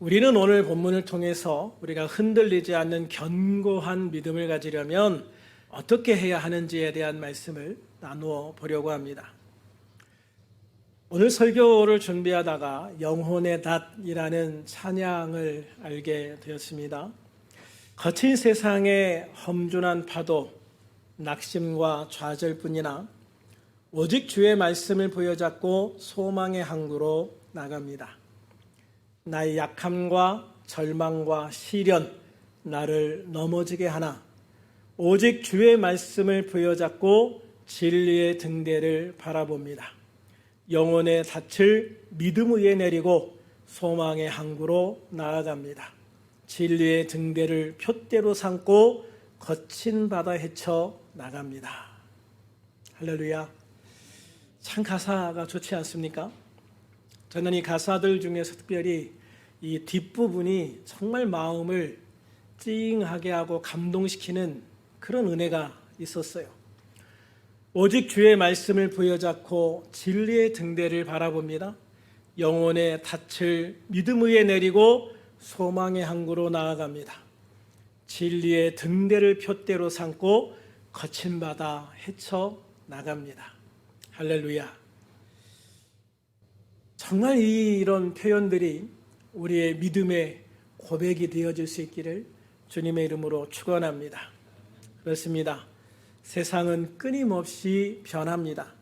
우리는 오늘 본문을 통해서 우리가 흔들리지 않는 견고한 믿음을 가지려면 어떻게 해야 하는지에 대한 말씀을 나누어 보려고 합니다. 오늘 설교를 준비하다가 영혼의 닷이라는 찬양을 알게 되었습니다. 거친 세상의 험준한 파도, 낙심과 좌절뿐이나 오직 주의 말씀을 부여잡고 소망의 항구로 나갑니다. 나의 약함과 절망과 시련, 나를 넘어지게 하나 오직 주의 말씀을 부여잡고 진리의 등대를 바라봅니다. 영혼의 닻을 믿음 위에 내리고 소망의 항구로 나아갑니다. 진리의 등대를 푯대로 삼고 거친 바다 헤쳐 나갑니다. 할렐루야. 참 가사가 좋지 않습니까? 저는 이 가사들 중에서 특별히 이 뒷부분이 정말 마음을 찡하게 하고 감동시키는 그런 은혜가 있었어요. 오직 주의 말씀을 부여잡고 진리의 등대를 바라봅니다. 영혼의 닻을 믿음 위에 내리고 소망의 항구로 나아갑니다. 진리의 등대를 푯대로 삼고 거친 바다 헤쳐 나갑니다. 할렐루야. 정말 이런 표현들이 우리의 믿음의 고백이 되어질 수 있기를 주님의 이름으로 축원합니다. 그렇습니다. 세상은 끊임없이 변합니다.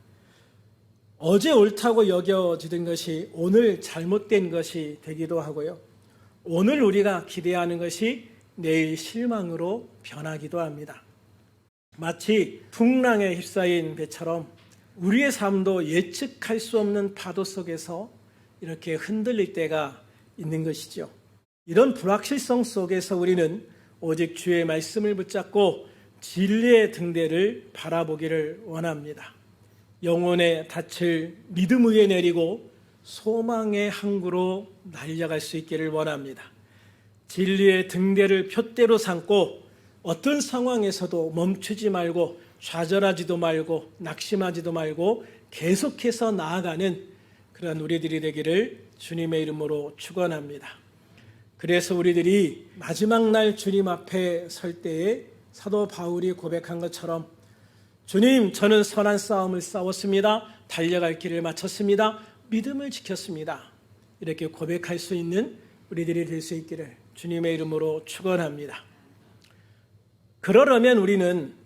어제 옳다고 여겨지던 것이 오늘 잘못된 것이 되기도 하고요. 오늘 우리가 기대하는 것이 내일 실망으로 변하기도 합니다. 마치 풍랑에 휩싸인 배처럼 우리의 삶도 예측할 수 없는 파도 속에서 이렇게 흔들릴 때가 있는 것이죠. 이런 불확실성 속에서 우리는 오직 주의 말씀을 붙잡고 진리의 등대를 바라보기를 원합니다. 영혼의 닻을 믿음 위에 내리고 소망의 항구로 날아갈 수 있기를 원합니다. 진리의 등대를 푯대로 삼고 어떤 상황에서도 멈추지 말고 좌절하지도 말고 낙심하지도 말고 계속해서 나아가는 그런 우리들이 되기를 주님의 이름으로 축원합니다. 그래서 우리들이 마지막 날 주님 앞에 설 때에 사도 바울이 고백한 것처럼 주님, 저는 선한 싸움을 싸웠습니다. 달려갈 길을 마쳤습니다. 믿음을 지켰습니다. 이렇게 고백할 수 있는 우리들이 될 수 있기를 주님의 이름으로 축원합니다. 그러려면 우리는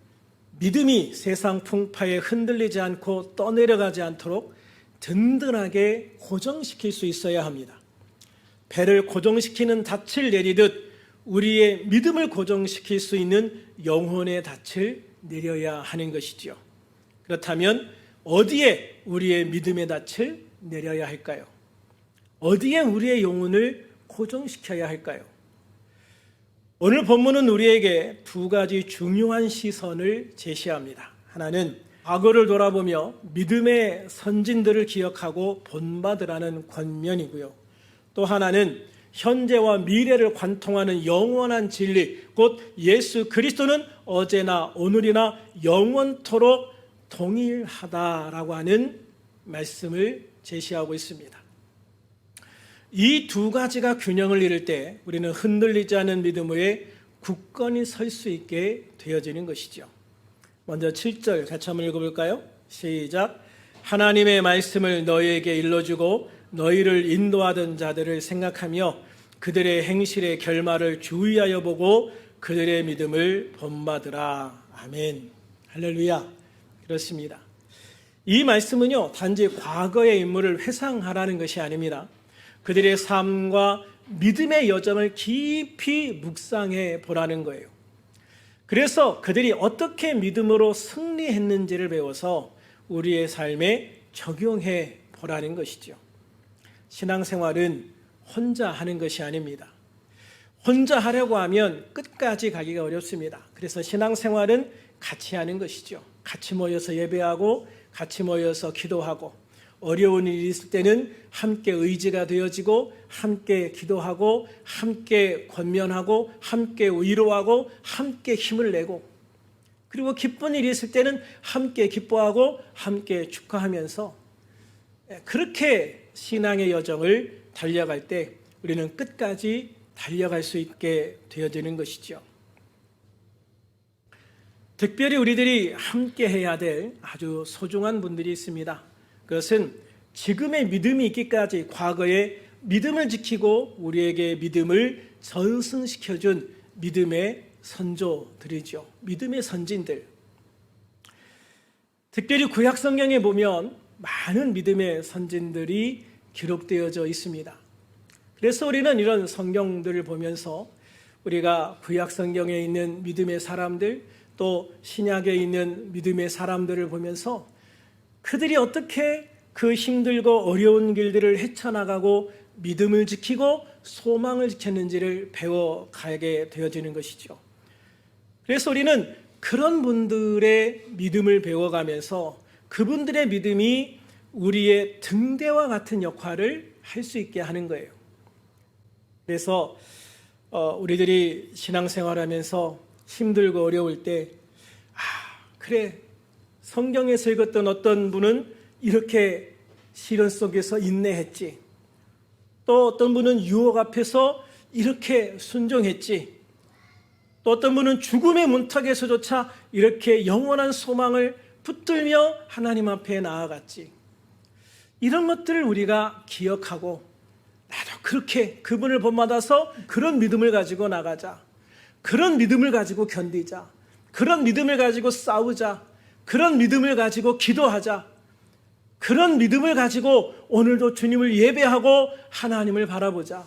믿음이 세상 풍파에 흔들리지 않고 떠내려가지 않도록 든든하게 고정시킬 수 있어야 합니다. 배를 고정시키는 닻을 내리듯 우리의 믿음을 고정시킬 수 있는 영혼의 닻을 내려야 하는 것이지요. 그렇다면 어디에 우리의 믿음의 닻을 내려야 할까요? 어디에 우리의 영혼을 고정시켜야 할까요? 오늘 본문은 우리에게 두 가지 중요한 시선을 제시합니다. 하나는 과거를 돌아보며 믿음의 선진들을 기억하고 본받으라는 권면이고요. 또 하나는 현재와 미래를 관통하는 영원한 진리, 곧 예수 그리스도는 어제나 오늘이나 영원토록 동일하다라고 하는 말씀을 제시하고 있습니다. 이 두 가지가 균형을 이룰 때 우리는 흔들리지 않은 믿음 위에 굳건히 설 수 있게 되어지는 것이죠. 먼저 7절 같이 한번 읽어볼까요? 시작. 하나님의 말씀을 너희에게 일러주고 너희를 인도하던 자들을 생각하며 그들의 행실의 결말을 주의하여 보고 그들의 믿음을 본받으라. 아멘. 할렐루야. 그렇습니다. 이 말씀은요, 단지 과거의 인물을 회상하라는 것이 아닙니다. 그들의 삶과 믿음의 여정을 깊이 묵상해 보라는 거예요. 그래서 그들이 어떻게 믿음으로 승리했는지를 배워서 우리의 삶에 적용해 보라는 것이죠. 신앙생활은 혼자 하는 것이 아닙니다. 혼자 하려고 하면 끝까지 가기가 어렵습니다. 그래서 신앙생활은 같이 하는 것이죠. 같이 모여서 예배하고 같이 모여서 기도하고 어려운 일이 있을 때는 함께 의지가 되어지고 함께 기도하고 함께 권면하고 함께 위로하고 함께 힘을 내고 그리고 기쁜 일이 있을 때는 함께 기뻐하고 함께 축하하면서 그렇게 신앙의 여정을 달려갈 때 우리는 끝까지 달려갈 수 있게 되어지는 것이죠. 특별히 우리들이 함께 해야 될 아주 소중한 분들이 있습니다. 그것은 지금의 믿음이 있기까지 과거의 믿음을 지키고 우리에게 믿음을 전승시켜준 믿음의 선조들이죠. 믿음의 선진들. 특별히 구약 성경에 보면 많은 믿음의 선진들이 기록되어져 있습니다. 그래서 우리는 이런 성경들을 보면서 우리가 구약 성경에 있는 믿음의 사람들, 또 신약에 있는 믿음의 사람들을 보면서 그들이 어떻게 그 힘들고 어려운 길들을 헤쳐나가고 믿음을 지키고 소망을 지켰는지를 배워가게 되어지는 것이죠. 그래서 우리는 그런 분들의 믿음을 배워가면서 그분들의 믿음이 우리의 등대와 같은 역할을 할 수 있게 하는 거예요. 그래서 우리들이 신앙생활하면서 힘들고 어려울 때 그래, 성경에서 읽었던 어떤 분은 이렇게 시련 속에서 인내했지, 또 어떤 분은 유혹 앞에서 이렇게 순종했지, 또 어떤 분은 죽음의 문턱에서조차 이렇게 영원한 소망을 붙들며 하나님 앞에 나아갔지. 이런 것들을 우리가 기억하고 나도 그렇게 그분을 본받아서 그런 믿음을 가지고 나가자, 그런 믿음을 가지고 견디자, 그런 믿음을 가지고 싸우자, 그런 믿음을 가지고 기도하자, 그런 믿음을 가지고 오늘도 주님을 예배하고 하나님을 바라보자.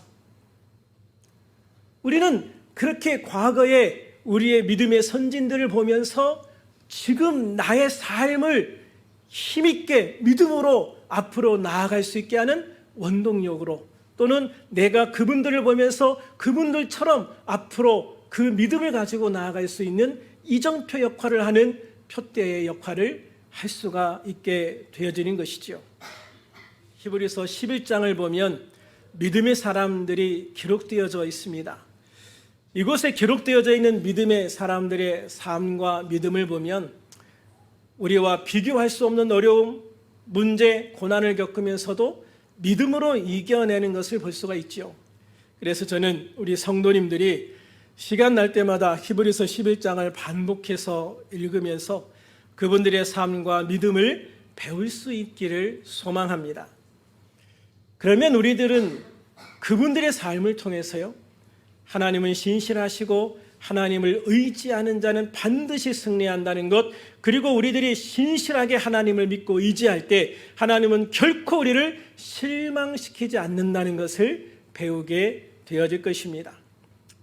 우리는 그렇게 과거에 우리의 믿음의 선진들을 보면서 지금 나의 삶을 힘있게 믿음으로 앞으로 나아갈 수 있게 하는 원동력으로, 또는 내가 그분들을 보면서 그분들처럼 앞으로 그 믿음을 가지고 나아갈 수 있는 이정표 역할을 하는 표대의 역할을 할 수가 있게 되어지는 것이죠. 히브리서 11장을 보면 믿음의 사람들이 기록되어져 있습니다. 이곳에 기록되어져 있는 믿음의 사람들의 삶과 믿음을 보면 우리와 비교할 수 없는 어려움, 문제, 고난을 겪으면서도 믿음으로 이겨내는 것을 볼 수가 있죠. 그래서 저는 우리 성도님들이 시간 날 때마다 히브리서 11장을 반복해서 읽으면서 그분들의 삶과 믿음을 배울 수 있기를 소망합니다. 그러면 우리들은 그분들의 삶을 통해서요, 하나님은 신실하시고 하나님을 의지하는 자는 반드시 승리한다는 것, 그리고 우리들이 신실하게 하나님을 믿고 의지할 때 하나님은 결코 우리를 실망시키지 않는다는 것을 배우게 되어질 것입니다.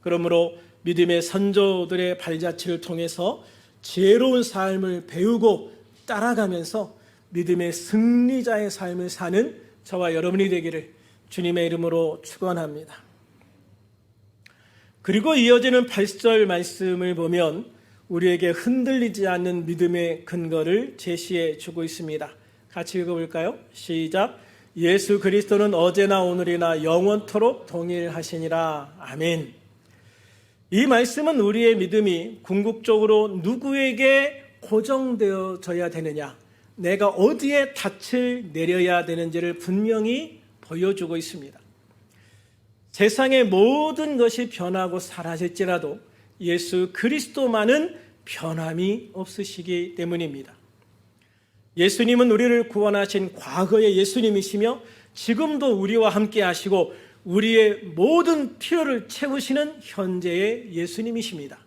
그러므로 믿음의 선조들의 발자취를 통해서 지혜로운 삶을 배우고 따라가면서 믿음의 승리자의 삶을 사는 저와 여러분이 되기를 주님의 이름으로 축원합니다. 그리고 이어지는 8절 말씀을 보면 우리에게 흔들리지 않는 믿음의 근거를 제시해 주고 있습니다. 같이 읽어볼까요? 시작. 예수 그리스도는 어제나 오늘이나 영원토록 동일하시니라. 아멘. 이 말씀은 우리의 믿음이 궁극적으로 누구에게 고정되어져야 되느냐, 내가 어디에 닻을 내려야 되는지를 분명히 보여주고 있습니다. 세상의 모든 것이 변하고 사라질지라도 예수 그리스도만은 변함이 없으시기 때문입니다. 예수님은 우리를 구원하신 과거의 예수님이시며 지금도 우리와 함께 하시고 우리의 모든 필요를 채우시는 현재의 예수님이십니다.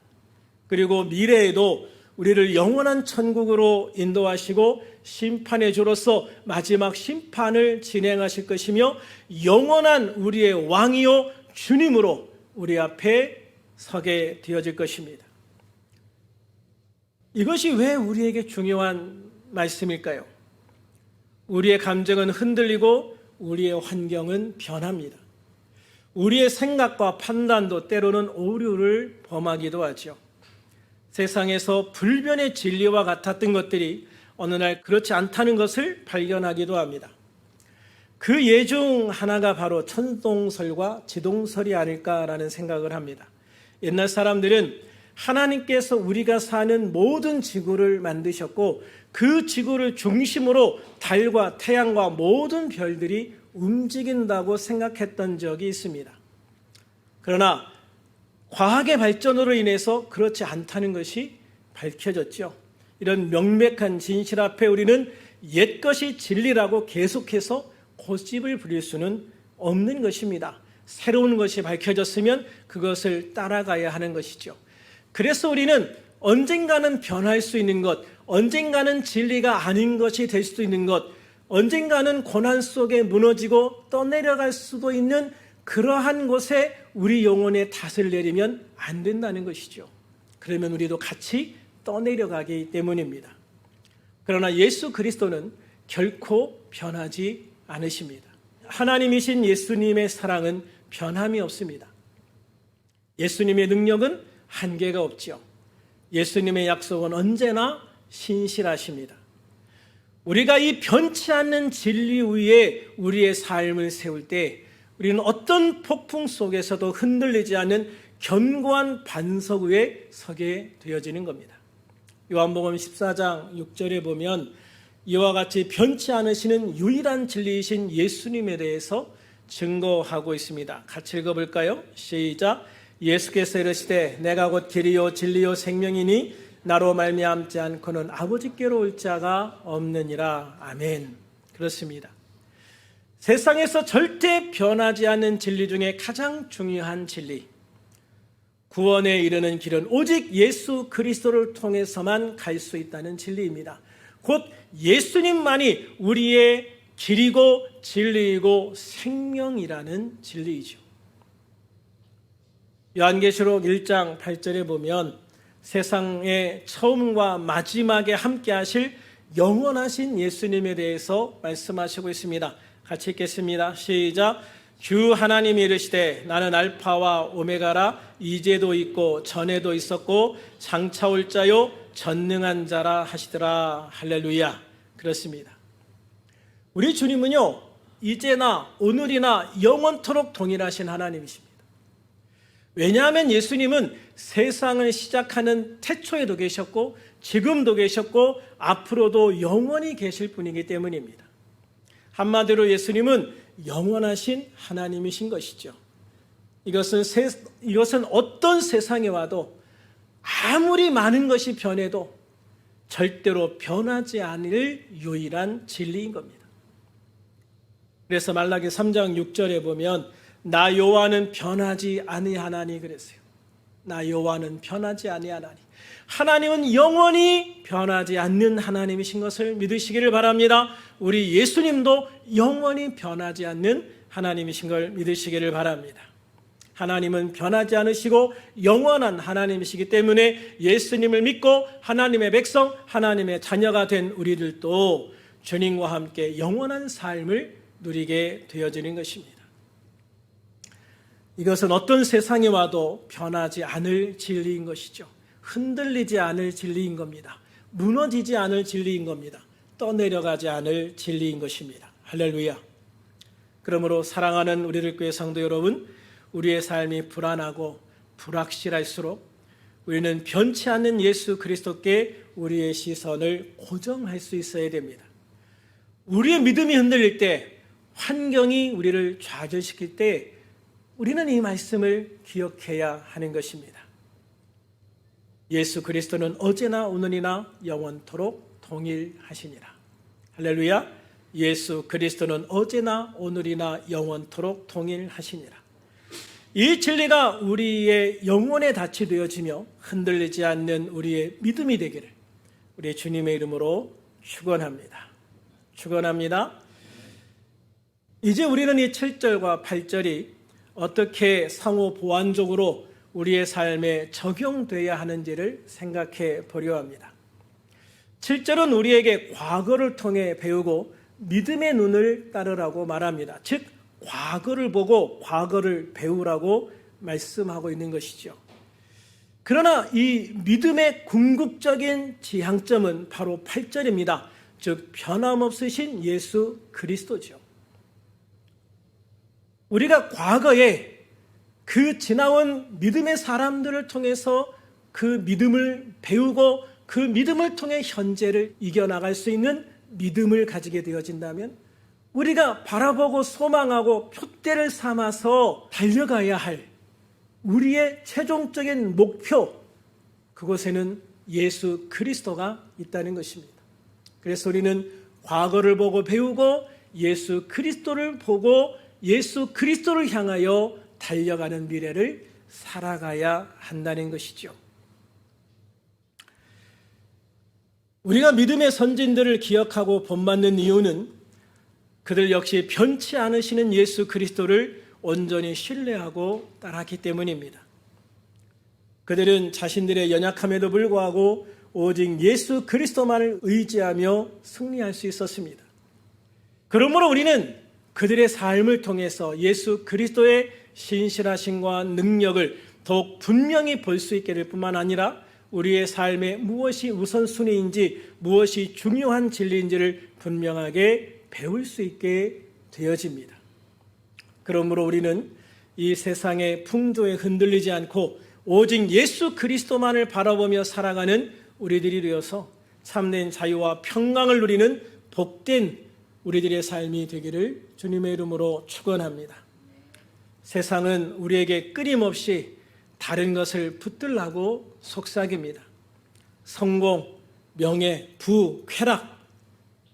그리고 미래에도 우리를 영원한 천국으로 인도하시고 심판의 주로서 마지막 심판을 진행하실 것이며 영원한 우리의 왕이요 주님으로 우리 앞에 서게 되어질 것입니다. 이것이 왜 우리에게 중요한 말씀일까요? 우리의 감정은 흔들리고 우리의 환경은 변합니다. 우리의 생각과 판단도 때로는 오류를 범하기도 하죠. 세상에서 불변의 진리와 같았던 것들이 어느 날 그렇지 않다는 것을 발견하기도 합니다. 그 예 중 하나가 바로 천동설과 지동설이 아닐까라는 생각을 합니다. 옛날 사람들은 하나님께서 우리가 사는 모든 지구를 만드셨고 그 지구를 중심으로 달과 태양과 모든 별들이 움직인다고 생각했던 적이 있습니다. 그러나 과학의 발전으로 인해서 그렇지 않다는 것이 밝혀졌죠. 이런 명백한 진실 앞에 우리는 옛것이 진리라고 계속해서 고집을 부릴 수는 없는 것입니다. 새로운 것이 밝혀졌으면 그것을 따라가야 하는 것이죠. 그래서 우리는 언젠가는 변할 수 있는 것, 언젠가는 진리가 아닌 것이 될 수도 있는 것, 언젠가는 고난 속에 무너지고 떠내려갈 수도 있는 그러한 곳에 우리 영혼의 탓을 내리면 안 된다는 것이죠. 그러면 우리도 같이 떠내려가기 때문입니다. 그러나 예수 그리스도는 결코 변하지 않으십니다. 하나님이신 예수님의 사랑은 변함이 없습니다. 예수님의 능력은 한계가 없죠. 예수님의 약속은 언제나 신실하십니다. 우리가 이 변치 않는 진리 위에 우리의 삶을 세울 때 우리는 어떤 폭풍 속에서도 흔들리지 않는 견고한 반석 위에 서게 되어지는 겁니다. 요한복음 14장 6절에 보면 이와 같이 변치 않으시는 유일한 진리이신 예수님에 대해서 증거하고 있습니다. 같이 읽어볼까요? 시작. 예수께서 이르시되 내가 곧 길이요 진리요 생명이니 나로 말미암지 않고는 아버지께로 올 자가 없느니라. 아멘. 그렇습니다. 세상에서 절대 변하지 않는 진리 중에 가장 중요한 진리, 구원에 이르는 길은 오직 예수 그리스도를 통해서만 갈 수 있다는 진리입니다. 곧 예수님만이 우리의 길이고 진리이고 생명이라는 진리이죠. 요한계시록 1장 8절에 보면 세상의 처음과 마지막에 함께 하실 영원하신 예수님에 대해서 말씀하시고 있습니다. 같이 읽겠습니다. 시작. 주 하나님이 이르시되 나는 알파와 오메가라, 이제도 있고 전에도 있었고 장차 올 자요 전능한 자라 하시더라. 할렐루야. 그렇습니다. 우리 주님은요, 이제나 오늘이나 영원토록 동일하신 하나님이십니다. 왜냐하면 예수님은 세상을 시작하는 태초에도 계셨고 지금도 계셨고 앞으로도 영원히 계실 분이기 때문입니다. 한마디로 예수님은 영원하신 하나님이신 것이죠. 이것은 어떤 세상에 와도 아무리 많은 것이 변해도 절대로 변하지 않을 유일한 진리인 겁니다. 그래서 말라기 3장 6절에 보면 나 여호와는 변하지 아니하나니 그랬어요. 나 여호와는 변하지 아니하나니. 하나님은 영원히 변하지 않는 하나님이신 것을 믿으시기를 바랍니다. 우리 예수님도 영원히 변하지 않는 하나님이신 걸 믿으시기를 바랍니다. 하나님은 변하지 않으시고 영원한 하나님이시기 때문에 예수님을 믿고 하나님의 백성, 하나님의 자녀가 된 우리들도 주님과 함께 영원한 삶을 누리게 되어지는 것입니다. 이것은 어떤 세상에 와도 변하지 않을 진리인 것이죠. 흔들리지 않을 진리인 겁니다. 무너지지 않을 진리인 겁니다. 떠내려가지 않을 진리인 것입니다. 할렐루야. 그러므로 사랑하는 우리들 교회 성도 여러분, 우리의 삶이 불안하고 불확실할수록 우리는 변치 않는 예수 그리스도께 우리의 시선을 고정할 수 있어야 됩니다. 우리의 믿음이 흔들릴 때, 환경이 우리를 좌절시킬 때 우리는 이 말씀을 기억해야 하는 것입니다. 예수 그리스도는 어제나 오늘이나 영원토록 동일하시니라. 할렐루야. 예수 그리스도는 어제나 오늘이나 영원토록 동일하시니라. 이 진리가 우리의 영혼에 닻이 되어지며 흔들리지 않는 우리의 믿음이 되기를 우리 주님의 이름으로 축원합니다. 축원합니다. 이제 우리는 이 7절과 8절이 어떻게 상호 보완적으로 우리의 삶에 적용돼야 하는지를 생각해 보려 합니다. 7절은 우리에게 과거를 통해 배우고 믿음의 눈을 따르라고 말합니다. 즉 과거를 보고 과거를 배우라고 말씀하고 있는 것이죠. 그러나 이 믿음의 궁극적인 지향점은 바로 8절입니다. 즉 변함없으신 예수 그리스도죠. 우리가 과거에 그 지나온 믿음의 사람들을 통해서 그 믿음을 배우고 그 믿음을 통해 현재를 이겨나갈 수 있는 믿음을 가지게 되어진다면 우리가 바라보고 소망하고 표대를 삼아서 달려가야 할 우리의 최종적인 목표, 그곳에는 예수 그리스도가 있다는 것입니다. 그래서 우리는 과거를 보고 배우고 예수 그리스도를 보고 예수 그리스도를 향하여 달려가는 미래를 살아가야 한다는 것이죠. 우리가 믿음의 선진들을 기억하고 본받는 이유는 그들 역시 변치 않으시는 예수 그리스도를 온전히 신뢰하고 따랐기 때문입니다. 그들은 자신들의 연약함에도 불구하고 오직 예수 그리스도만을 의지하며 승리할 수 있었습니다. 그러므로 우리는 그들의 삶을 통해서 예수 그리스도의 신실하심과 능력을 더욱 분명히 볼 수 있게 될 뿐만 아니라 우리의 삶에 무엇이 우선순위인지 무엇이 중요한 진리인지를 분명하게 배울 수 있게 되어집니다. 그러므로 우리는 이 세상의 풍조에 흔들리지 않고 오직 예수 그리스도만을 바라보며 살아가는 우리들이 되어서 참된 자유와 평강을 누리는 복된 우리들의 삶이 되기를 주님의 이름으로 축원합니다. 세상은 우리에게 끊임없이 다른 것을 붙들라고 속삭입니다. 성공, 명예, 부, 쾌락.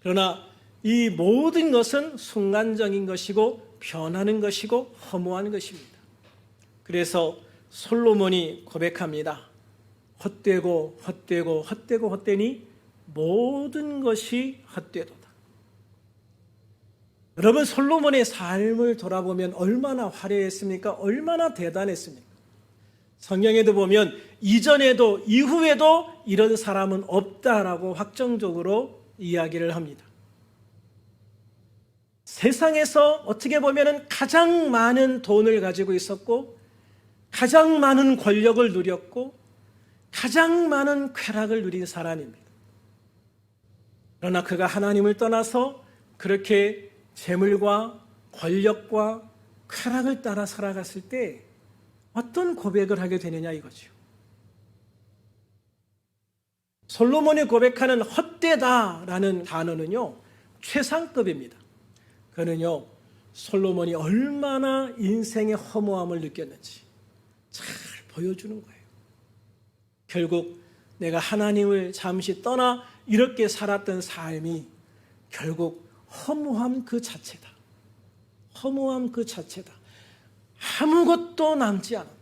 그러나 이 모든 것은 순간적인 것이고 변하는 것이고 허무한 것입니다. 그래서 솔로몬이 고백합니다. 헛되고 헛되고 헛되고 헛되니 모든 것이 헛되도다. 여러분, 솔로몬의 삶을 돌아보면 얼마나 화려했습니까? 얼마나 대단했습니까? 성경에도 보면 이전에도 이후에도 이런 사람은 없다라고 확정적으로 이야기를 합니다. 세상에서 어떻게 보면 가장 많은 돈을 가지고 있었고 가장 많은 권력을 누렸고 가장 많은 쾌락을 누린 사람입니다. 그러나 그가 하나님을 떠나서 그렇게 재물과 권력과 쾌락을 따라 살아갔을 때 어떤 고백을 하게 되느냐 이거죠. 솔로몬이 고백하는 헛되다라는 단어는요, 최상급입니다. 그는요, 솔로몬이 얼마나 인생의 허무함을 느꼈는지 잘 보여주는 거예요. 결국 내가 하나님을 잠시 떠나 이렇게 살았던 삶이 결국 허무함 그 자체다. 허무함 그 자체다. 아무것도 남지 않았다.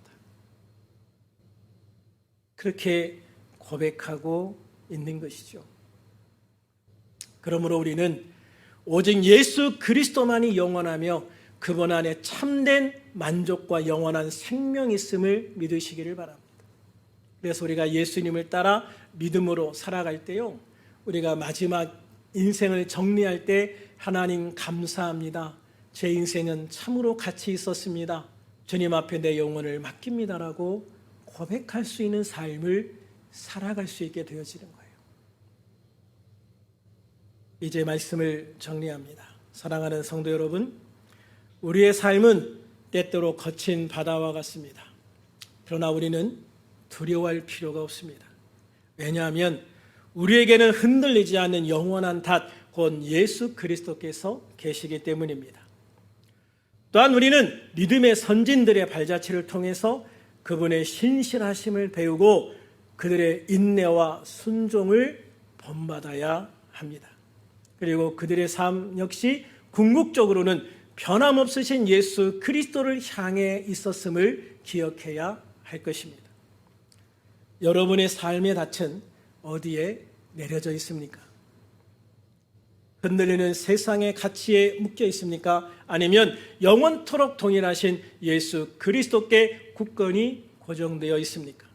그렇게 고백하고 있는 것이죠. 그러므로 우리는 오직 예수 그리스도만이 영원하며 그분 안에 참된 만족과 영원한 생명이 있음을 믿으시기를 바랍니다. 그래서 우리가 예수님을 따라 믿음으로 살아갈 때요, 우리가 마지막 인생을 정리할 때 하나님 감사합니다. 제 인생은 참으로 가치 있었습니다. 주님 앞에 내 영혼을 맡깁니다라고 고백할 수 있는 삶을 살아갈 수 있게 되어지는 거예요. 이제 말씀을 정리합니다. 사랑하는 성도 여러분, 우리의 삶은 때때로 거친 바다와 같습니다. 그러나 우리는 두려워할 필요가 없습니다. 왜냐하면 우리에게는 흔들리지 않는 영원한 닷, 곧 예수 그리스도께서 계시기 때문입니다. 또한 우리는 믿음의 선진들의 발자취를 통해서 그분의 신실하심을 배우고 그들의 인내와 순종을 본받아야 합니다. 그리고 그들의 삶 역시 궁극적으로는 변함없으신 예수 그리스도를 향해 있었음을 기억해야 할 것입니다. 여러분의 삶의 닻은 어디에 내려져 있습니까? 흔들리는 세상의 가치에 묶여 있습니까? 아니면 영원토록 동일하신 예수 그리스도께 굳건히 고정되어 있습니까?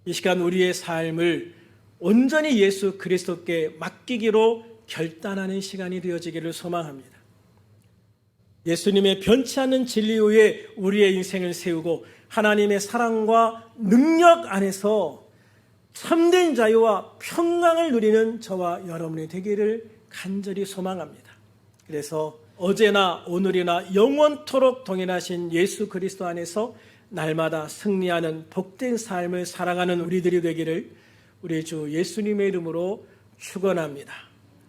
이 시간 우리의 삶을 온전히 예수 그리스도께 맡기기로 결단하는 시간이 되어지기를 소망합니다. 예수님의 변치 않는 진리 위에 우리의 인생을 세우고 하나님의 사랑과 능력 안에서 참된 자유와 평강을 누리는 저와 여러분이 되기를 간절히 소망합니다. 그래서 어제나 오늘이나 영원토록 동일하신 예수 그리스도 안에서 날마다 승리하는 복된 삶을 살아가는 우리들이 되기를 우리 주 예수님의 이름으로 축원합니다.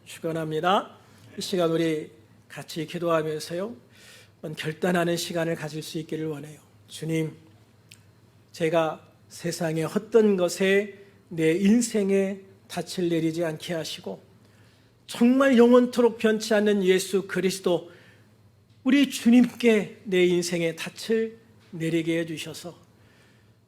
축원합니다. 이 시간 우리 같이 기도하면서요, 결단하는 시간을 가질 수 있기를 원해요. 주님, 제가 세상의 헛된 것에 내 인생에 닻을 내리지 않게 하시고 정말 영원토록 변치 않는 예수 그리스도 우리 주님께 내 인생에 닻을 내리게 해주셔서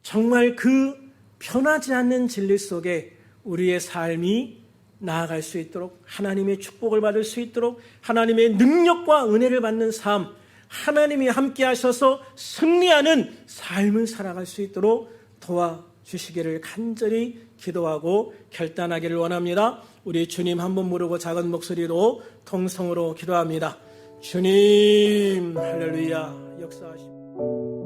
정말 그 변하지 않는 진리 속에 우리의 삶이 나아갈 수 있도록, 하나님의 축복을 받을 수 있도록, 하나님의 능력과 은혜를 받는 삶, 하나님이 함께 하셔서 승리하는 삶을 살아갈 수 있도록 도와주시기를 간절히 기도하고 결단하기를 원합니다. 우리 주님 한 번 부르고 작은 목소리로 통성으로 기도합니다. 주님, 할렐루야, 역사하십시오.